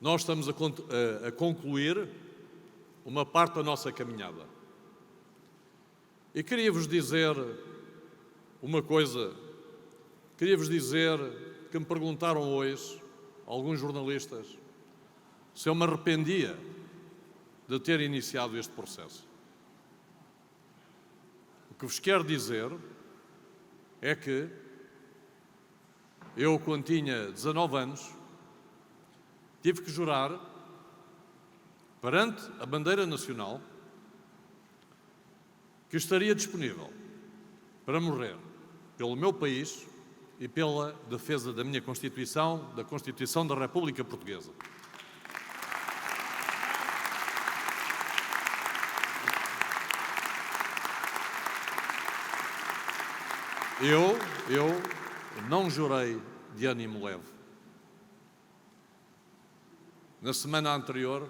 nós estamos a concluir uma parte da nossa caminhada. E queria-vos dizer uma coisa, queria-vos dizer que me perguntaram hoje, alguns jornalistas, se eu me arrependia de ter iniciado este processo. O que vos quero dizer é que eu, quando tinha 19 anos, tive que jurar perante a bandeira nacional que estaria disponível para morrer pelo meu país e pela defesa da minha Constituição, da Constituição da República Portuguesa. Eu não jurei de ânimo leve. Na semana anterior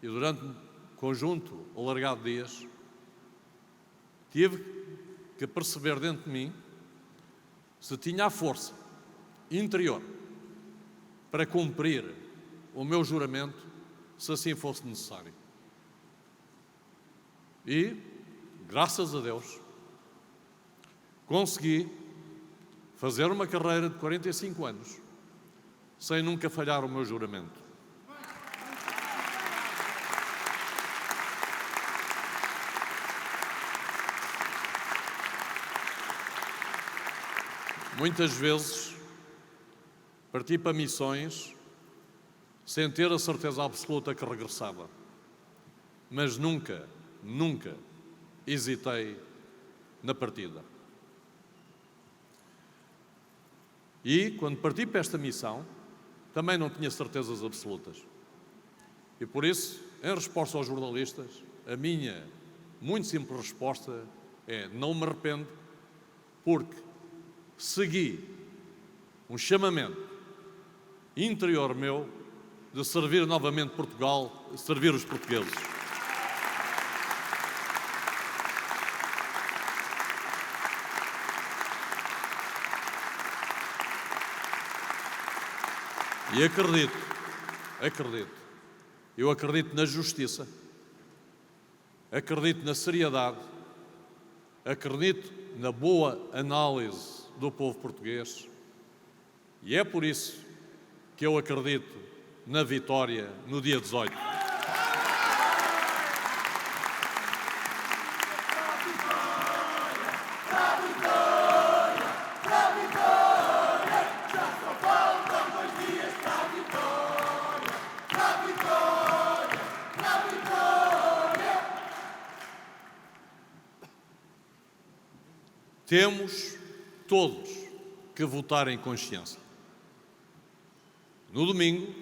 e durante um conjunto alargado de dias, tive que perceber dentro de mim se tinha a força interior para cumprir o meu juramento, se assim fosse necessário. E, graças a Deus, consegui fazer uma carreira de 45 anos sem nunca falhar o meu juramento. Muitas vezes parti para missões sem ter a certeza absoluta que regressava, mas nunca hesitei na partida. E, quando parti para esta missão, também não tinha certezas absolutas. E por isso, em resposta aos jornalistas, a minha muito simples resposta é: não me arrependo, porque segui um chamamento interior meu de servir novamente Portugal, de servir os portugueses. E eu acredito na justiça, acredito na seriedade, acredito na boa análise do povo português, e é por isso que eu acredito na vitória no dia 18. Temos todos que votar em consciência. No domingo,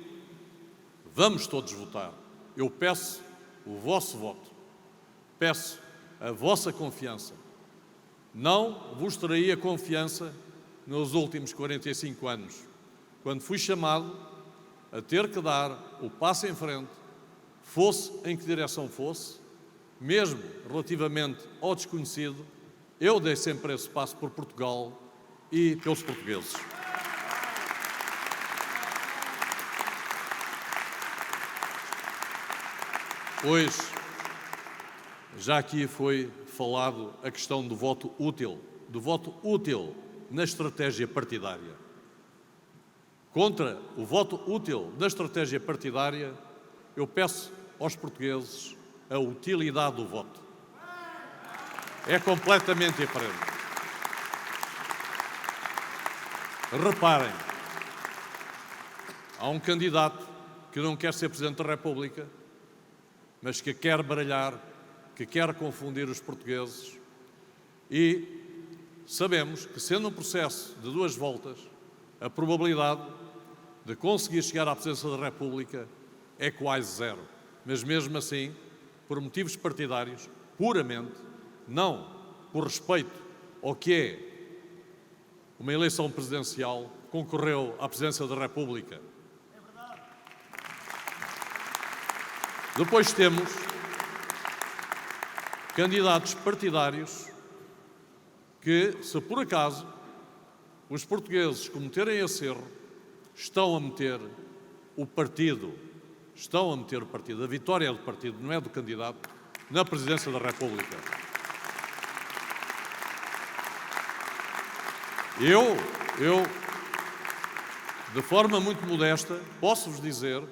vamos todos votar. Eu peço o vosso voto, peço a vossa confiança. Não vos terei a confiança nos últimos 45 anos, quando fui chamado a ter que dar o passo em frente, fosse em que direção fosse, mesmo relativamente ao desconhecido. Eu dei sempre esse passo por Portugal e pelos portugueses. Hoje, já aqui foi falado a questão do voto útil na estratégia partidária. Contra o voto útil da estratégia partidária, eu peço aos portugueses a utilidade do voto. É completamente diferente. Reparem, há um candidato que não quer ser Presidente da República, mas que quer baralhar, que quer confundir os portugueses, e sabemos que, sendo um processo de 2 voltas, a probabilidade de conseguir chegar à Presidência da República é quase zero. Mas mesmo assim, por motivos partidários, puramente, não por respeito ao que é uma eleição presidencial, concorreu à Presidência da República. Depois temos candidatos partidários que, se por acaso os portugueses cometerem esse erro, estão a meter o partido, estão a meter o partido, a vitória é do partido, não é do candidato, na Presidência da República. Eu, de forma muito modesta, posso-vos dizer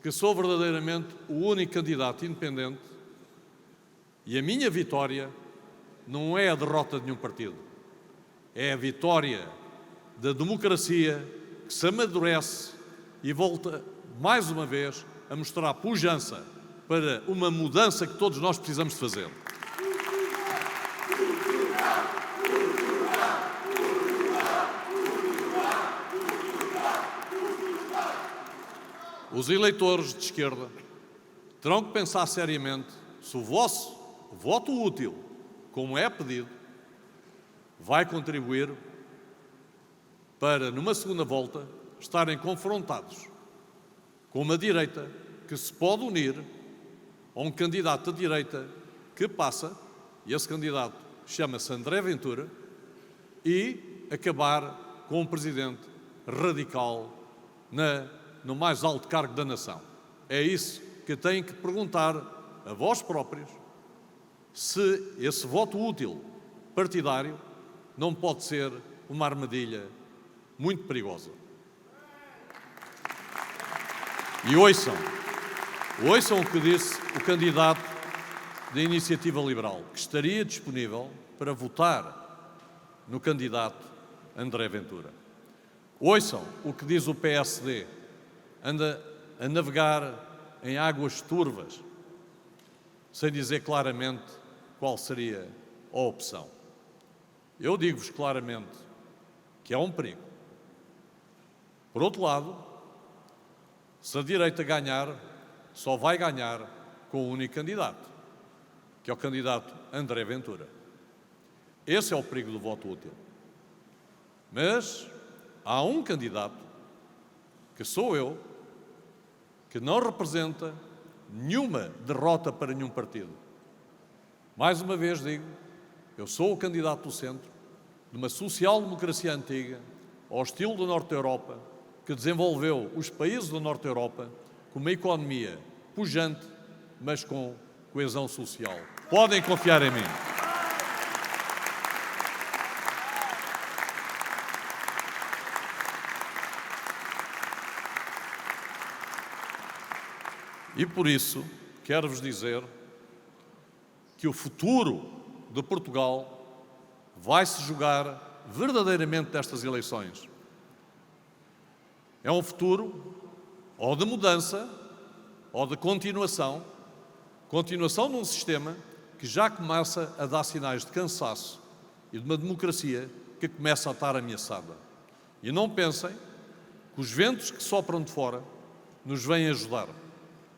que sou verdadeiramente o único candidato independente e a minha vitória não é a derrota de nenhum partido. É a vitória da democracia que se amadurece e volta, mais uma vez, a mostrar pujança para uma mudança que todos nós precisamos de fazer. Os eleitores de esquerda terão que pensar seriamente se o vosso voto útil, como é pedido, vai contribuir para, numa segunda volta, estarem confrontados com uma direita que se pode unir a um candidato de direita que passa, e esse candidato chama-se André Ventura, e acabar com um presidente radical no mais alto cargo da nação. É isso que têm que perguntar a vós próprios, se esse voto útil partidário não pode ser uma armadilha muito perigosa. E ouçam o que disse o candidato da Iniciativa Liberal, que estaria disponível para votar no candidato André Ventura. Ouçam o que diz o PSD, anda a navegar em águas turvas, sem dizer claramente qual seria a opção. Eu digo-vos claramente que é um perigo. Por outro lado, se a direita ganhar, só vai ganhar com o único candidato, que é o candidato André Ventura. Esse é o perigo do voto útil. Mas há um candidato, que sou eu, que não representa nenhuma derrota para nenhum partido. Mais uma vez digo, eu sou o candidato do centro, de uma social-democracia antiga, ao estilo do Norte da Europa, que desenvolveu os países do Norte da Europa com uma economia pujante, mas com coesão social. Podem confiar em mim. E por isso, quero-vos dizer que o futuro de Portugal vai se jogar verdadeiramente destas eleições. É um futuro ou de mudança ou de continuação de um sistema que já começa a dar sinais de cansaço e de uma democracia que começa a estar ameaçada. E não pensem que os ventos que sopram de fora nos vêm ajudar.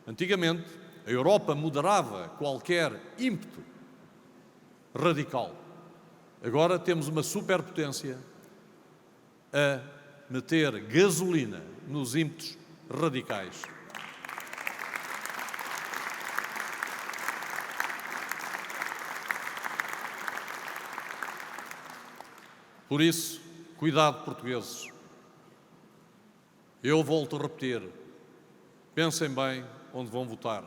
Antigamente, a Europa moderava qualquer ímpeto radical. Agora temos uma superpotência a meter gasolina nos ímpetos radicais. Por isso, cuidado, portugueses. Eu volto a repetir, pensem bem onde vão votar.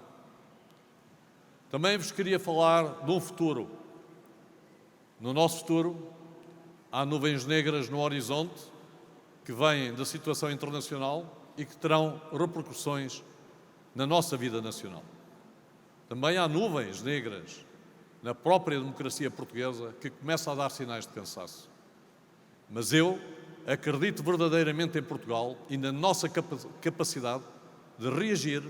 Também vos queria falar de um futuro. No nosso futuro, há nuvens negras no horizonte que vêm da situação internacional e que terão repercussões na nossa vida nacional. Também há nuvens negras na própria democracia portuguesa que começa a dar sinais de cansaço. Mas eu acredito verdadeiramente em Portugal e na nossa capacidade de reagir,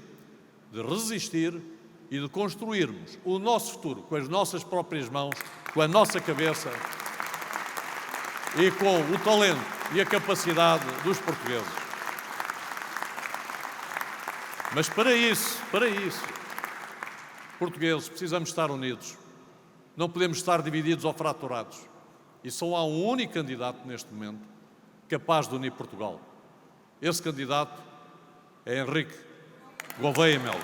de resistir e de construirmos o nosso futuro com as nossas próprias mãos, com a nossa cabeça e com o talento e a capacidade dos portugueses. Mas para isso, portugueses, precisamos estar unidos. Não podemos estar divididos ou fraturados. E só há um único candidato neste momento capaz de unir Portugal. Esse candidato é Henrique Gouveia Melo.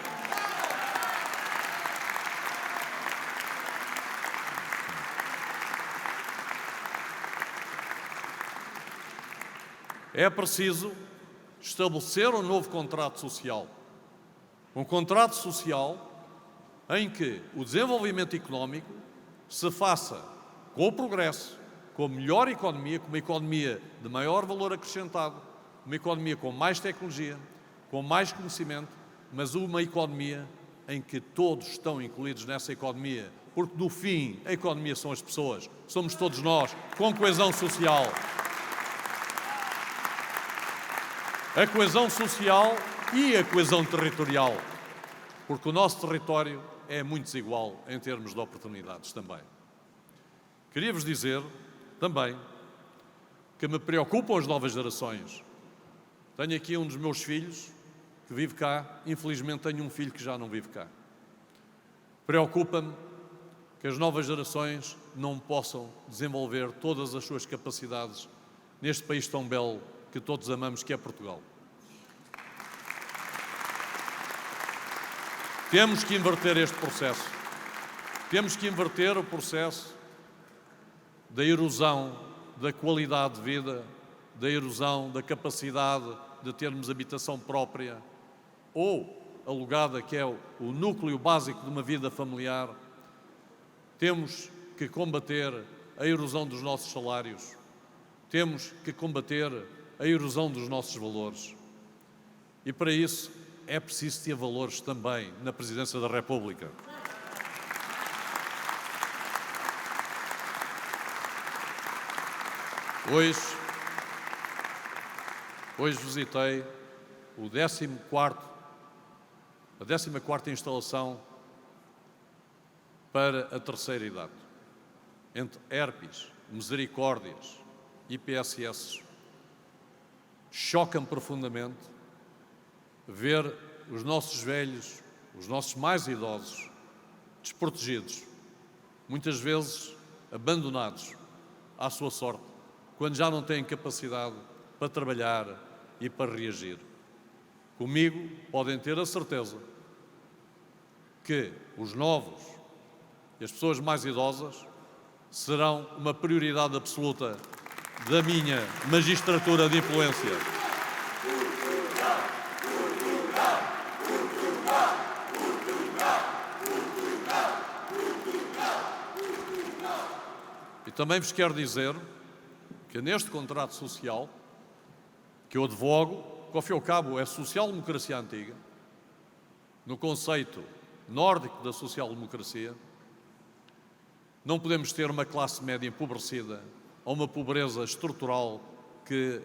É preciso estabelecer um novo contrato social. Um contrato social em que o desenvolvimento económico se faça com o progresso, com a melhor economia, com uma economia de maior valor acrescentado, uma economia com mais tecnologia, com mais conhecimento, mas uma economia em que todos estão incluídos nessa economia, porque no fim a economia são as pessoas, somos todos nós, com coesão social. A coesão social e a coesão territorial, porque o nosso território é muito desigual em termos de oportunidades também. Queria-vos dizer também que me preocupam as novas gerações. Tenho aqui um dos meus filhos que vive cá, infelizmente tenho um filho que já não vive cá. Preocupa-me que as novas gerações não possam desenvolver todas as suas capacidades neste país tão belo que todos amamos, que é Portugal. Temos que inverter este processo. Temos que inverter o processo da erosão da qualidade de vida, da erosão da capacidade de termos habitação própria ou alugada, que é o núcleo básico de uma vida familiar. Temos que combater a erosão dos nossos salários. Temos que combater a erosão dos nossos valores. E para isso é preciso ter valores também na Presidência da República. Hoje visitei a 14ª instalação para a terceira idade, entre ERPs, misericórdias e PSS. Choca-me profundamente ver os nossos velhos, os nossos mais idosos, desprotegidos, muitas vezes abandonados à sua sorte, quando já não têm capacidade para trabalhar e para reagir. Comigo podem ter a certeza que os novos e as pessoas mais idosas serão uma prioridade absoluta da minha magistratura de influência. E também vos quero dizer que neste contrato social que eu advogo, que ao fim e ao cabo é social-democracia antiga, no conceito nórdico da social-democracia, não podemos ter uma classe média empobrecida ou uma pobreza estrutural que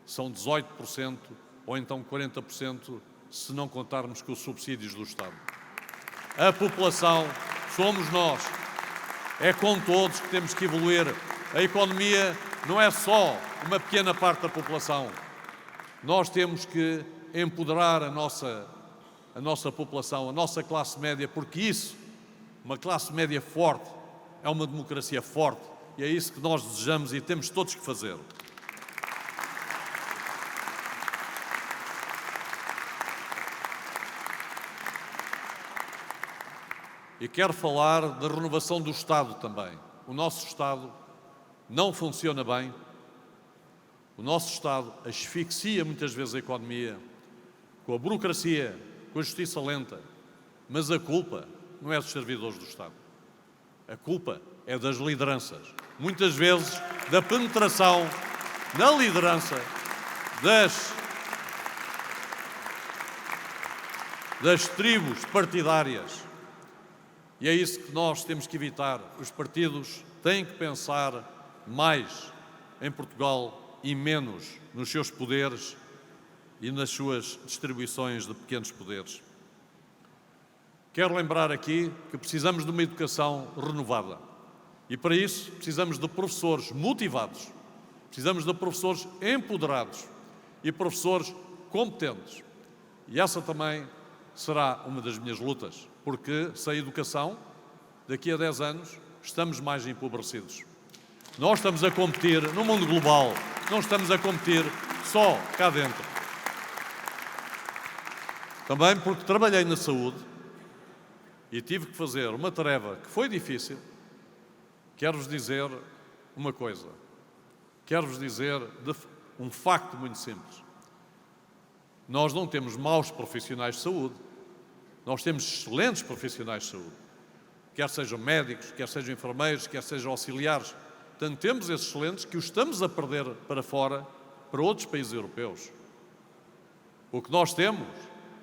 são 18% ou então 40% se não contarmos com os subsídios do Estado. A população somos nós. É com todos que temos que evoluir. A economia não é só uma pequena parte da população. Nós temos que empoderar a nossa população, a nossa classe média, porque isso, uma classe média forte, é uma democracia forte e é isso que nós desejamos e temos todos que fazer. E quero falar da renovação do Estado também. O nosso Estado não funciona bem. O nosso Estado asfixia muitas vezes a economia com a burocracia, com a justiça lenta. Mas a culpa não é dos servidores do Estado. A culpa é das lideranças. Muitas vezes da penetração na liderança das tribos partidárias. E é isso que nós temos que evitar. Os partidos têm que pensar mais em Portugal e menos nos seus poderes e nas suas distribuições de pequenos poderes. Quero lembrar aqui que precisamos de uma educação renovada. E para isso precisamos de professores motivados, precisamos de professores empoderados e professores competentes. E essa também será uma das minhas lutas, porque sem educação, daqui a 10 anos, estamos mais empobrecidos. Nós estamos a competir no mundo global, não estamos a competir só cá dentro. Também porque trabalhei na saúde e tive que fazer uma tarefa que foi difícil. Quero-vos dizer uma coisa, quero-vos dizer um facto muito simples. Nós não temos maus profissionais de saúde, nós temos excelentes profissionais de saúde, quer sejam médicos, quer sejam enfermeiros, quer sejam auxiliares. Portanto, temos esses excelentes que os estamos a perder para fora, para outros países europeus. O que nós temos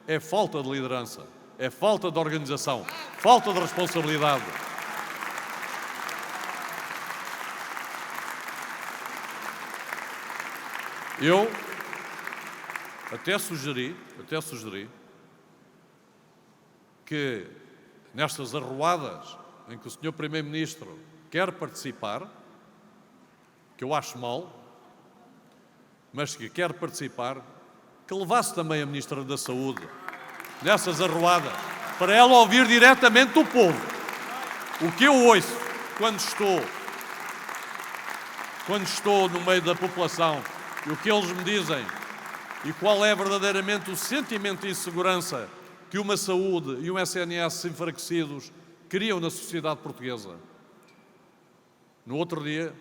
é falta de liderança, é falta de organização, falta de responsabilidade. Eu até sugeri que nestas arruadas em que o Sr. Primeiro-Ministro quer participar, que eu acho mal, mas que quer participar, que levasse também a Ministra da Saúde nessas arruadas, para ela ouvir diretamente do povo. O que eu ouço quando estou no meio da população e o que eles me dizem e qual é verdadeiramente o sentimento de insegurança que uma saúde e um SNS enfraquecidos criam na sociedade portuguesa. No outro dia,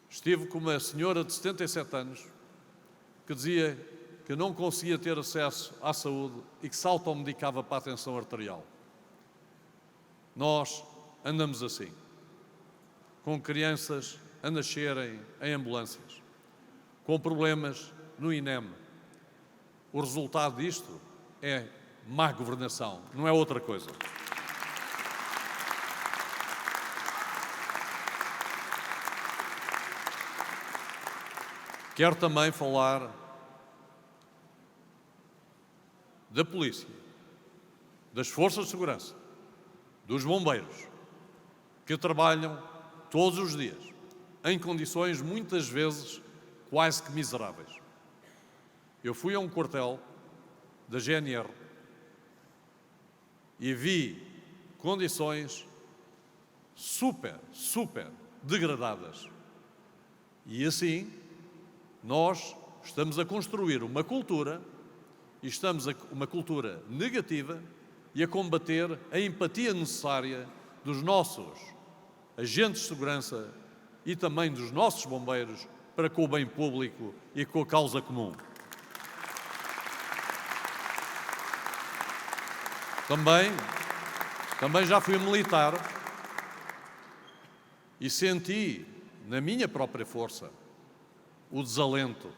estive com uma senhora de 77 anos que dizia que não conseguia ter acesso à saúde e que se automedicava para a tensão arterial. Nós andamos assim, com crianças a nascerem em ambulâncias, com problemas no INEM. O resultado disto é má governação, não é outra coisa. Quero também falar da polícia, das forças de segurança, dos bombeiros, que trabalham todos os dias, em condições muitas vezes quase que miseráveis. Eu fui a um quartel da GNR e vi condições super degradadas. E assim, nós estamos a construir uma cultura, uma cultura negativa, e a combater a empatia necessária dos nossos agentes de segurança e também dos nossos bombeiros para com o bem público e com a causa comum. Também já fui militar e senti na minha própria força o desalento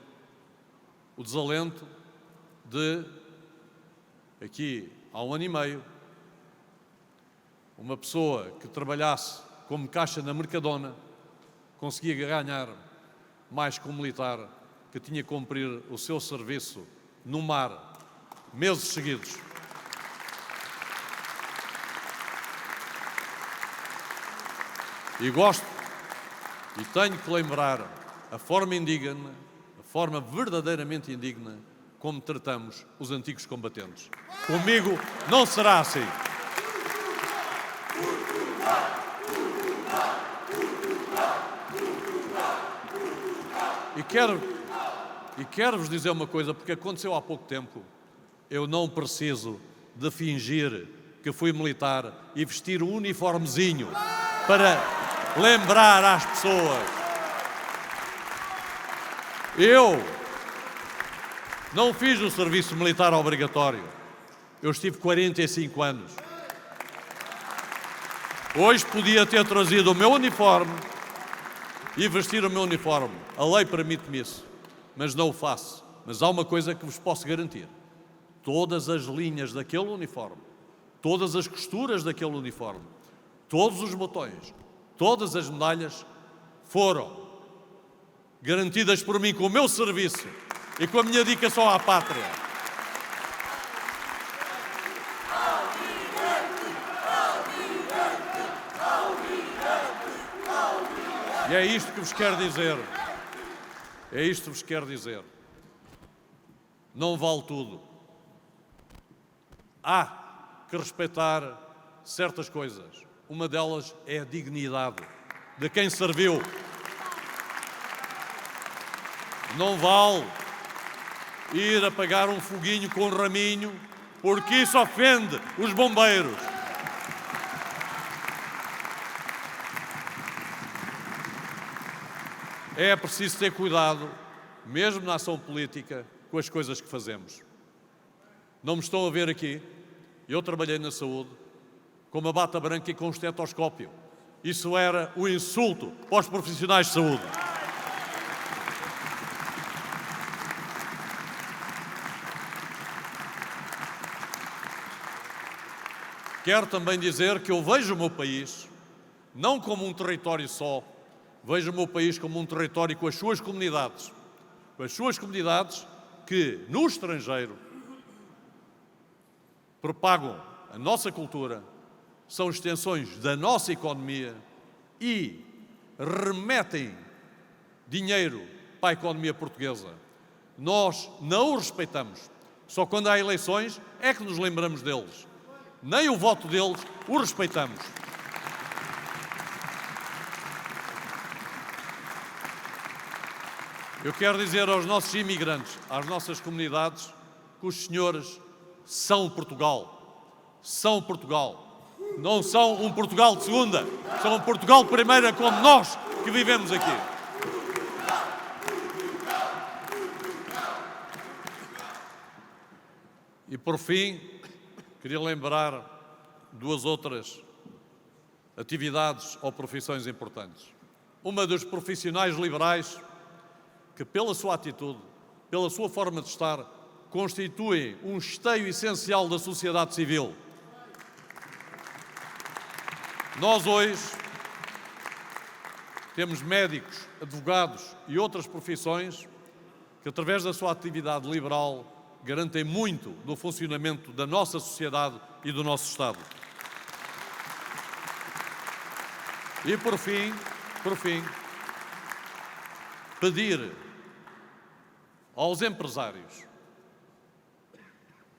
de, aqui há 1 ano e meio, uma pessoa que trabalhasse como caixa na Mercadona conseguia ganhar mais que um militar que tinha que cumprir o seu serviço no mar meses seguidos. E gosto e tenho que lembrar a forma indigna, a forma verdadeiramente indigna como tratamos os antigos combatentes. Comigo não será assim. E quero-vos dizer uma coisa, porque aconteceu há pouco tempo. Eu não preciso de fingir que fui militar e vestir um uniformezinho para lembrar às pessoas. Eu não fiz o serviço militar obrigatório. Eu estive 45 anos. Hoje podia ter trazido o meu uniforme e vestir o meu uniforme. A lei permite-me isso, mas não o faço. Mas há uma coisa que vos posso garantir. Todas as linhas daquele uniforme, todas as costuras daquele uniforme, todos os botões, todas as medalhas foram garantidas por mim com o meu serviço e com a minha dedicação à pátria. E é isto que vos quero dizer. É isto que vos quero dizer. Não vale tudo. Há que respeitar certas coisas. Uma delas é a dignidade de quem serviu. Não vale ir apagar um foguinho com um raminho, porque isso ofende os bombeiros. É preciso ter cuidado, mesmo na ação política, com as coisas que fazemos. Não me estão a ver aqui, eu trabalhei na saúde, com uma bata branca e com um estetoscópio. Isso era um insulto para os profissionais de saúde. Quero também dizer que eu vejo o meu país não como um território só, vejo o meu país como um território com as suas comunidades. Com as suas comunidades que, no estrangeiro, propagam a nossa cultura, são extensões da nossa economia e remetem dinheiro para a economia portuguesa. Nós não os respeitamos. Só quando há eleições é que nos lembramos deles. Nem o voto deles o respeitamos. Eu quero dizer aos nossos imigrantes, às nossas comunidades, que os senhores são Portugal. São Portugal. Não são um Portugal de segunda, são um Portugal de primeira como nós que vivemos aqui. E por fim, queria lembrar duas outras atividades ou profissões importantes. Uma dos profissionais liberais que, pela sua atitude, pela sua forma de estar, constituem um esteio essencial da sociedade civil. Nós hoje temos médicos, advogados e outras profissões que, através da sua atividade liberal, garantem muito do funcionamento da nossa sociedade e do nosso Estado. E, por fim, pedir aos empresários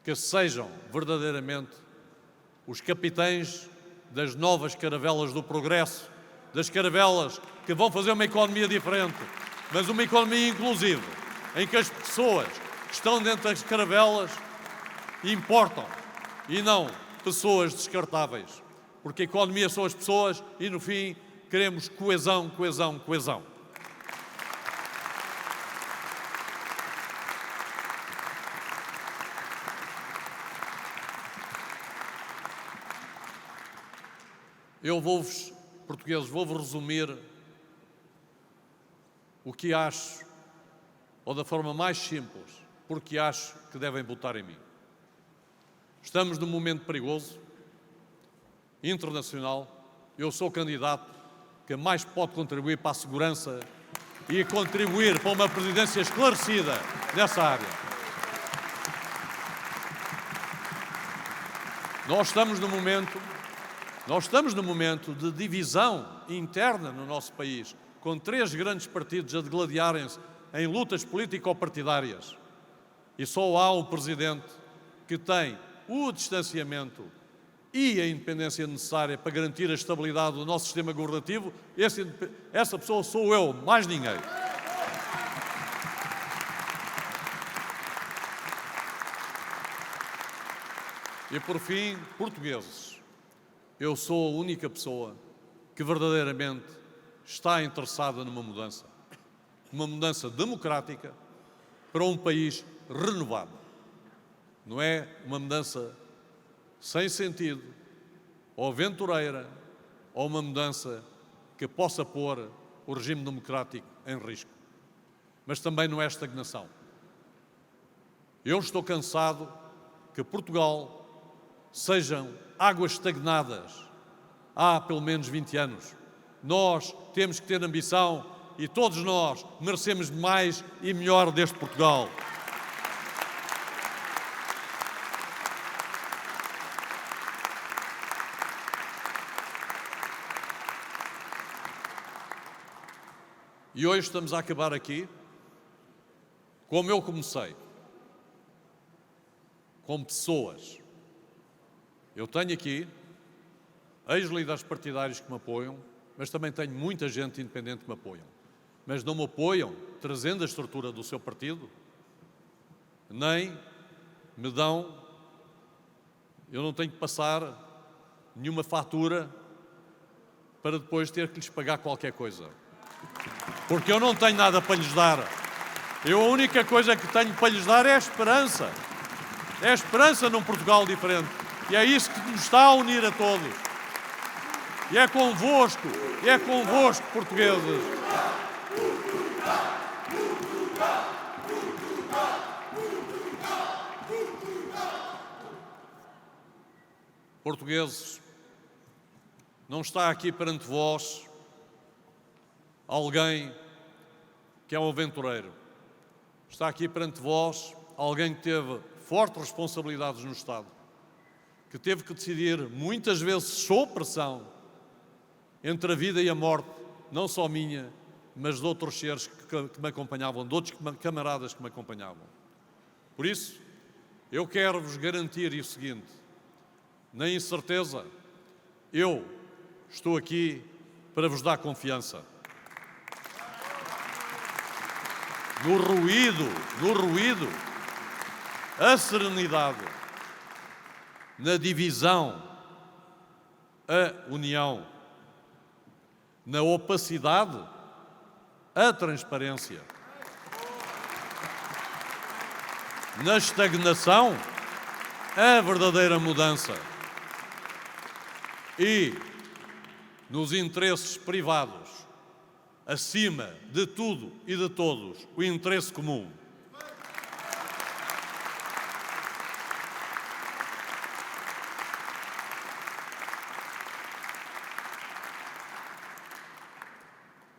que sejam verdadeiramente os capitães das novas caravelas do progresso, das caravelas que vão fazer uma economia diferente, mas uma economia inclusiva, em que as pessoas que estão dentro das caravelas importam e não pessoas descartáveis, porque a economia são as pessoas e, no fim, queremos coesão, coesão, coesão. Eu vou-vos, portugueses, vou-vos resumir o que acho, ou da forma mais simples, porque acho que devem votar em mim. Estamos num momento perigoso, internacional. Eu sou o candidato que mais pode contribuir para a segurança e contribuir para uma presidência esclarecida nessa área. Nós estamos num momento de divisão interna no nosso país, com 3 grandes partidos a degladiarem-se em lutas político-partidárias. E só há um presidente que tem o distanciamento e a independência necessária para garantir a estabilidade do nosso sistema governativo. Essa pessoa sou eu, mais ninguém. E por fim, portugueses, eu sou a única pessoa que verdadeiramente está interessada numa mudança democrática para um país renovado. Não é uma mudança sem sentido, ou aventureira, ou uma mudança que possa pôr o regime democrático em risco. Mas também não é estagnação. Eu estou cansado que Portugal sejam águas estagnadas há pelo menos 20 anos. Nós temos que ter ambição e todos nós merecemos mais e melhor deste Portugal. E hoje estamos a acabar aqui como eu comecei, com pessoas. Eu tenho aqui ex-líderes partidários que me apoiam, mas também tenho muita gente independente que me apoiam. Mas não me apoiam trazendo a estrutura do seu partido, nem me dão, eu não tenho que passar nenhuma fatura para depois ter que lhes pagar qualquer coisa. Porque eu não tenho nada para lhes dar. Eu a única coisa que tenho para lhes dar é a esperança. É a esperança num Portugal diferente. E é isso que nos está a unir a todos. E é convosco, portugueses. Portugueses, não está aqui perante vós alguém que é um aventureiro. Está aqui perante vós alguém que teve fortes responsabilidades no Estado, que teve que decidir muitas vezes sob pressão entre a vida e a morte, não só minha, mas de outros seres que me acompanhavam, de outros camaradas que me acompanhavam. Por isso, eu quero-vos garantir o seguinte: na incerteza, eu estou aqui para vos dar confiança. No ruído, a serenidade. Na divisão, a união. Na opacidade, a transparência. Na estagnação, a verdadeira mudança. E nos interesses privados, acima de tudo e de todos, o interesse comum.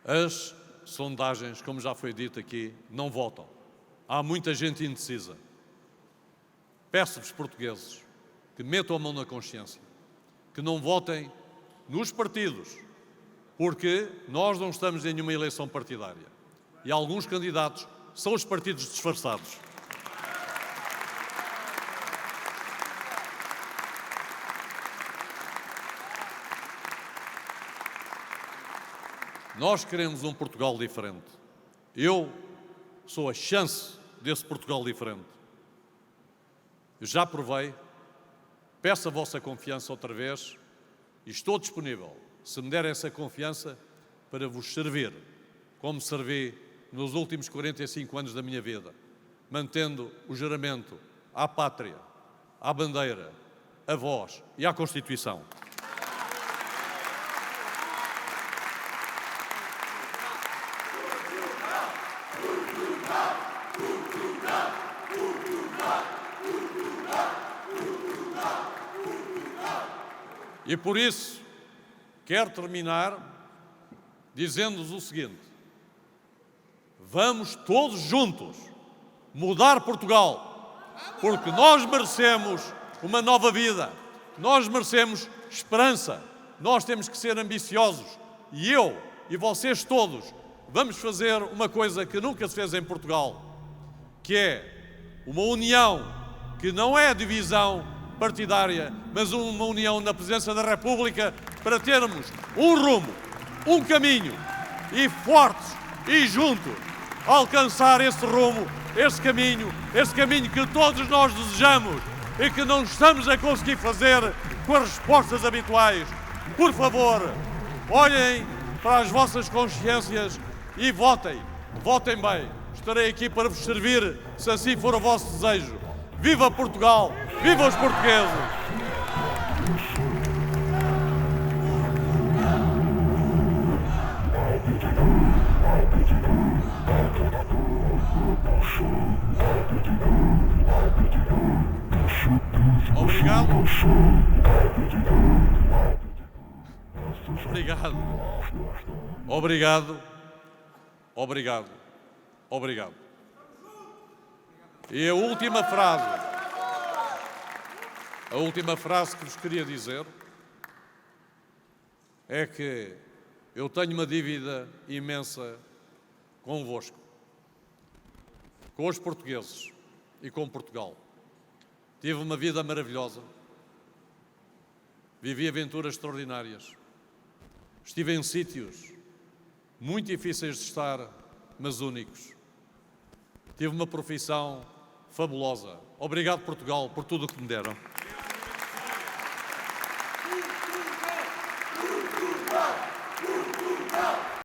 As sondagens, como já foi dito aqui, não votam. Há muita gente indecisa. Peço-vos, portugueses, que metam a mão na consciência, que não votem nos partidos, porque nós não estamos em nenhuma eleição partidária. E alguns candidatos são os partidos disfarçados. Nós queremos um Portugal diferente. Eu sou a chance desse Portugal diferente. Eu já provei, peço a vossa confiança outra vez e estou disponível, se me derem essa confiança, para vos servir, como servi nos últimos 45 anos da minha vida, mantendo o juramento à pátria, à bandeira, à voz e à Constituição. E por isso, quero terminar dizendo-vos o seguinte: vamos todos juntos mudar Portugal, porque nós merecemos uma nova vida, nós merecemos esperança, nós temos que ser ambiciosos. E eu e vocês todos vamos fazer uma coisa que nunca se fez em Portugal, que é uma união que não é divisão partidária, mas uma união na presença da República, para termos um rumo, um caminho, e fortes e juntos alcançar esse rumo, esse caminho que todos nós desejamos e que não estamos a conseguir fazer com as respostas habituais. Por favor, olhem para as vossas consciências e votem. Votem bem. Estarei aqui para vos servir, se assim for o vosso desejo. Viva Portugal! Viva os portugueses! Obrigado. Obrigado. Obrigado. Obrigado. Obrigado. E a última frase que vos queria dizer é que eu tenho uma dívida imensa convosco, com os portugueses e com Portugal. Tive uma vida maravilhosa, vivi aventuras extraordinárias, estive em sítios muito difíceis de estar, mas únicos. Tive uma profissão fabulosa. Obrigado, Portugal, por tudo o que me deram.